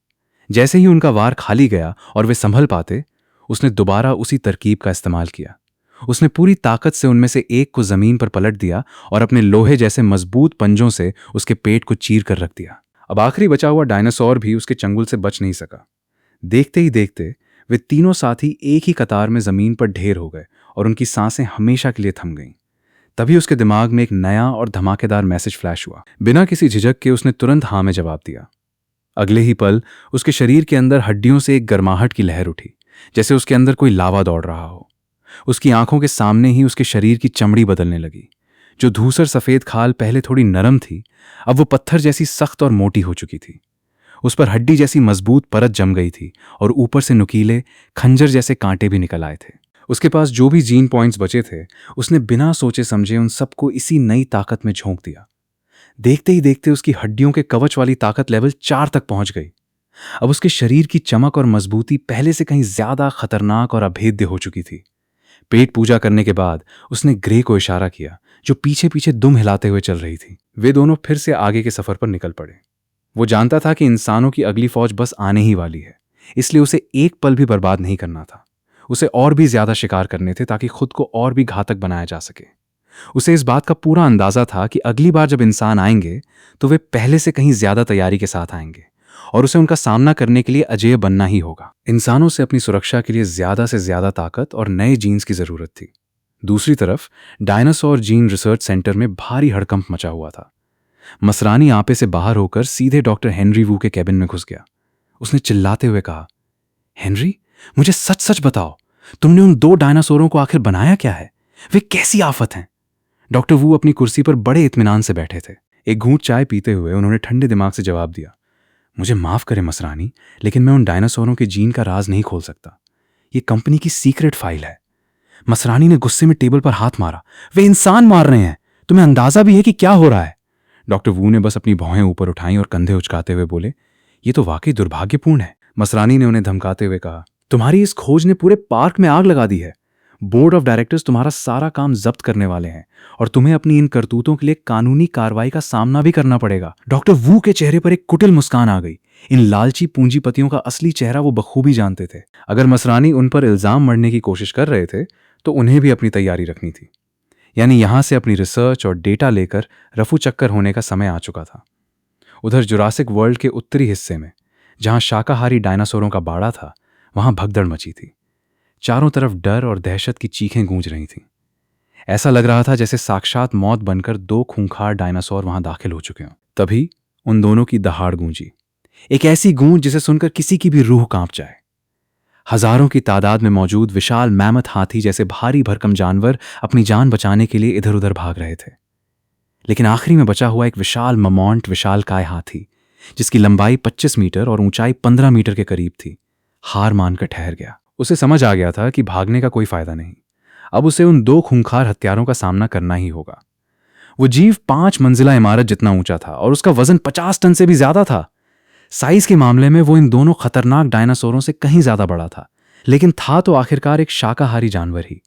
जैसे ही उनका वार खाली गया और वे संभल पाते, उसने दोबारा उसी तरकीब का इस्तेमाल किया। उसने पूरी ताकत से उनमें से एक को जमीन पर पलट दिया और अपने लोहे जैसे मजबूत पंजों से उसके पेट को चीर कर रख दिया। अब आखिरी बचा हुआ डायनासोर भी उसके चंगुल से बच नहीं सका। देखते ही देखते वे तीनों साथी एक ही कतार में जमीन पर ढेर हो गए और उनकी सांसें हमेशा के लिए थम गईं। तभी उसके दिमाग में एक नया और धमाकेदार मैसेज फ्लैश हुआ। बिना किसी झिझक के उसने तुरंत हाँ में जवाब दिया। अगले ही पल उसके शरीर के अंदर हड्डियों से एक गर्माहट की लहर उठी, जैसे उसके अंदर कोई लावा दौड़ रहा हो। उसकी आंखों के सामने ही उसके शरीर की चमड़ी बदलने लगी। जो धूसर सफेद खाल पहले थोड़ी नरम थी, अब वो पत्थर जैसी सख्त और मोटी हो चुकी थी। उस पर हड्डी जैसी मजबूत परत जम गई थी और ऊपर से नुकीले खंजर जैसे कांटे भी निकल आए थे। उसके पास जो भी जीन पॉइंट्स बचे थे, उसने बिना सोचे समझे उन सबको इसी नई ताकत में झोंक दिया। देखते ही देखते उसकी हड्डियों के कवच वाली ताकत लेवल 4 तक पहुंच गई। अब उसके शरीर की चमक और मजबूती पहले से कहीं ज्यादा खतरनाक और अभेद्य हो चुकी थी। पेट पूजा करने के बाद उसने ग्रे को इशारा किया, जो पीछे पीछे दुम हिलाते हुए चल रही थी। वे दोनों फिर से आगे के सफर पर निकल पड़े। वो जानता था कि इंसानों की अगली फौज बस आने ही वाली है, इसलिए उसे एक पल भी बर्बाद नहीं करना था। उसे और भी ज्यादा शिकार करने थे ताकि खुद को और भी घातक बनाया जा सके। उसे इस बात का पूरा अंदाजा था कि अगली बार जब इंसान आएंगे तो वे पहले से कहीं ज्यादा तैयारी के साथ आएंगे और उसे उनका सामना करने के लिए अजेय बनना ही होगा। इंसानों से अपनी सुरक्षा के लिए ज्यादा से ज्यादा ताकत और नए जीन्स की जरूरत थी। दूसरी तरफ डायनासोर जीन रिसर्च सेंटर में भारी हड़कंप मचा हुआ था। मसरानी आपे से बाहर होकर सीधे डॉक्टर हेनरी वू के कैबिन में घुस गया। उसने चिल्लाते हुए कहा, हेनरी, मुझे सच सच बताओ, तुमने उन 2 डायनासोरों को आखिर बनाया क्या है? वे कैसी आफत हैं? डॉक्टर वू अपनी कुर्सी पर बड़े इत्मीनान से बैठे थे। एक घूंट चाय पीते हुए उन्होंने ठंडे दिमाग से जवाब दिया, मुझे माफ करें मसरानी, लेकिन मैं उन डायनासोरों के जीन का राज नहीं खोल सकता। ये कंपनी की सीक्रेट फाइल है। मसरानी ने गुस्से में टेबल पर हाथ मारा, वे इंसान मार रहे हैं, तुम्हें अंदाजा भी है कि क्या हो रहा है? डॉक्टर वू ने बस अपनी भौहें ऊपर उठाई और कंधे उचकाते हुए बोले, ये तो वाकई दुर्भाग्यपूर्ण है। मसरानी ने उन्हें धमकाते हुए कहा, तुम्हारी इस खोज ने पूरे पार्क में आग लगा दी है। बोर्ड ऑफ डायरेक्टर्स तुम्हारा सारा काम जब्त करने वाले हैं और तुम्हें अपनी इन करतूतों के लिए कानूनी कार्रवाई का सामना भी करना पड़ेगा। डॉक्टर वू के चेहरे पर एक कुटिल मुस्कान आ गई। इन लालची पूंजीपतियों का असली चेहरा वो बखूबी जानते थे। अगर मसरानी उन पर इल्जाम मढ़ने की कोशिश कर रहे थे तो उन्हें भी अपनी तैयारी रखनी थी। यानी यहां से अपनी रिसर्च और डेटा लेकर रफू चक्कर होने का समय आ चुका था। उधर जुरासिक वर्ल्ड के उत्तरी हिस्से में, जहां शाकाहारी डायनासोरों का बाड़ा था, वहां भगदड़ मची थी। चारों तरफ डर और दहशत की चीखें गूंज रही थीं। ऐसा लग रहा था जैसे साक्षात मौत बनकर 2 खूंखार डायनासोर वहां दाखिल हो चुके हों। तभी उन दोनों की दहाड़ गूंजी, एक ऐसी गूंज जिसे सुनकर किसी की भी रूह कांप जाए। हजारों की तादाद में मौजूद विशाल मैमथ हाथी जैसे भारी भरकम जानवर अपनी जान बचाने के लिए इधर उधर भाग रहे थे। लेकिन आखिरी में बचा हुआ एक विशाल ममॉन्ट विशालकाय हाथी, जिसकी लंबाई 25 मीटर और ऊंचाई 15 मीटर के करीब थी, हार मानकर ठहर गया। उसे समझ आ गया था कि भागने का कोई फायदा नहीं। अब उसे उन 2 खूंखार हत्यारों का सामना करना ही होगा। वो जीव 5 मंजिला इमारत जितना ऊंचा था और उसका वजन 50 टन से भी ज्यादा था। साइज के मामले में वो इन दोनों खतरनाक डायनासोरों से कहीं ज्यादा बड़ा था, लेकिन था तो आखिरकार एक शाकाहारी जानवर ही।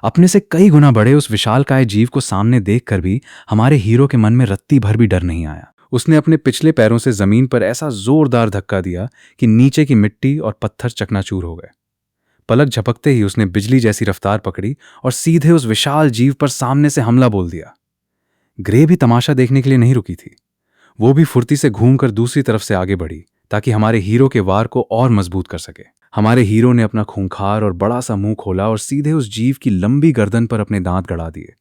अपने से कई गुना बड़े उस विशालकाय जीव को सामने देखकर भी हमारे हीरो के मन में रत्ती भर भी डर नहीं आया। उसने अपने पिछले पैरों से जमीन पर ऐसा जोरदार धक्का दिया कि नीचे की मिट्टी और पत्थर चकनाचूर हो गए। पलक झपकते ही उसने बिजली जैसी रफ्तार पकड़ी और सीधे उस विशाल जीव पर सामने से हमला बोल दिया। ग्रे भी तमाशा देखने के लिए नहीं रुकी थी। वो भी फुर्ती से घूमकर दूसरी तरफ से आगे बढ़ी ताकि हमारे हीरो के वार को और मजबूत कर सके। हमारे हीरो ने अपना खूंखार और बड़ा सा मुंह खोला और सीधे उस जीव की लंबी गर्दन पर अपने दांत गड़ा दिए।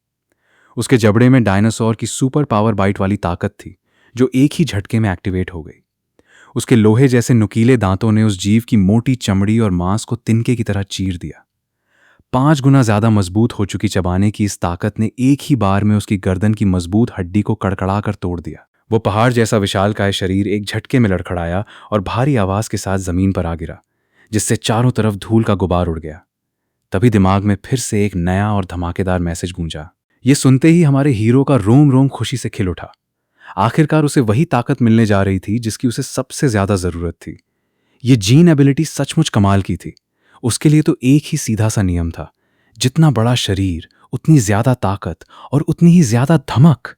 उसके जबड़े में डायनासोर की सुपर पावर बाइट वाली ताकत थी, जो एक ही झटके में एक्टिवेट हो गई। उसके लोहे जैसे नुकीले दांतों ने उस जीव की मोटी चमड़ी और मांस को तिनके की तरह चीर दिया। 5 गुना ज्यादा मजबूत हो चुकी चबाने की इस ताकत ने एक ही बार में उसकी गर्दन की मजबूत हड्डी को कड़कड़ा कर तोड़ दिया। वो पहाड़ जैसा विशालकाय शरीर एक झटके में लड़खड़ाया और भारी आवाज के साथ जमीन पर आ गिरा, जिससे चारों तरफ धूल का गुबार उड़ गया। तभी दिमाग में फिर से एक नया और धमाकेदार मैसेज गूंजा। ये सुनते ही हमारे हीरो का रोम रोम खुशी से खिल उठा। आखिरकार उसे वही ताकत मिलने जा रही थी जिसकी उसे सबसे ज्यादा जरूरत थी। ये जीन एबिलिटी सचमुच कमाल की थी। उसके लिए तो एक ही सीधा सा नियम था, जितना बड़ा शरीर उतनी ज्यादा ताकत और उतनी ही ज्यादा धमक।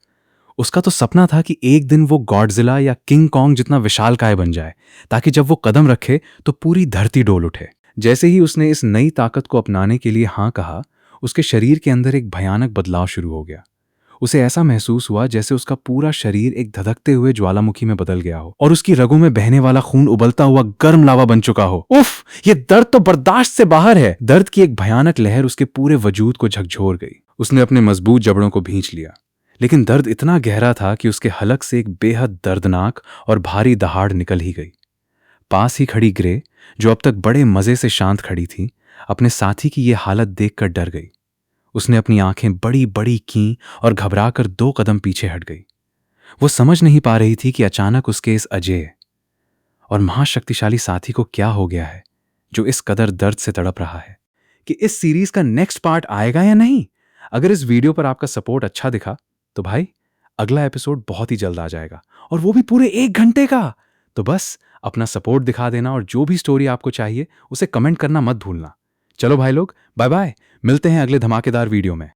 उसका तो सपना था कि एक दिन वो गॉडजिला या किंग कॉन्ग जितना विशालकाय बन जाए, ताकि जब वो कदम रखे तो पूरी धरती डोल उठे। जैसे ही उसने इस नई ताकत को अपनाने के लिए हाँ कहा, उसके शरीर के अंदर एक भयानक बदलाव शुरू हो गया। उसे ऐसा महसूस हुआ जैसे उसका पूरा शरीर एक धधकते हुए ज्वालामुखी में बदल गया हो और उसकी रगों में बहने वाला खून उबलता हुआ गर्म लावा बन चुका हो। उफ, ये दर्द तो बर्दाश्त से बाहर है। दर्द की एक भयानक लहर उसके पूरे वजूद को झकझोर गई। उसने अपने मजबूत जबड़ों को भींच लिया, लेकिन दर्द इतना गहरा था कि उसके हलक से एक बेहद दर्दनाक और भारी दहाड़ निकल ही गई। पास ही खड़ी ग्रे, जो अब तक बड़े मजे से शांत खड़ी थी, अपने साथी की यह हालत देखकर डर गई। उसने अपनी आंखें बड़ी बड़ी कीं और घबराकर 2 कदम पीछे हट गई। वो समझ नहीं पा रही थी कि अचानक उसके इस अजेय और महाशक्तिशाली साथी को क्या हो गया है, जो इस कदर दर्द से तड़प रहा है। कि इस सीरीज का नेक्स्ट पार्ट आएगा या नहीं। अगर इस वीडियो पर आपका सपोर्ट अच्छा दिखा तो भाई अगला एपिसोड बहुत ही जल्द आ जाएगा, और वो भी पूरे 1 घंटे का। तो बस अपना सपोर्ट दिखा देना और जो भी स्टोरी आपको चाहिए उसे कमेंट करना मत भूलना। चलो भाई लोग, बाय बाय, मिलते हैं अगले धमाकेदार वीडियो में।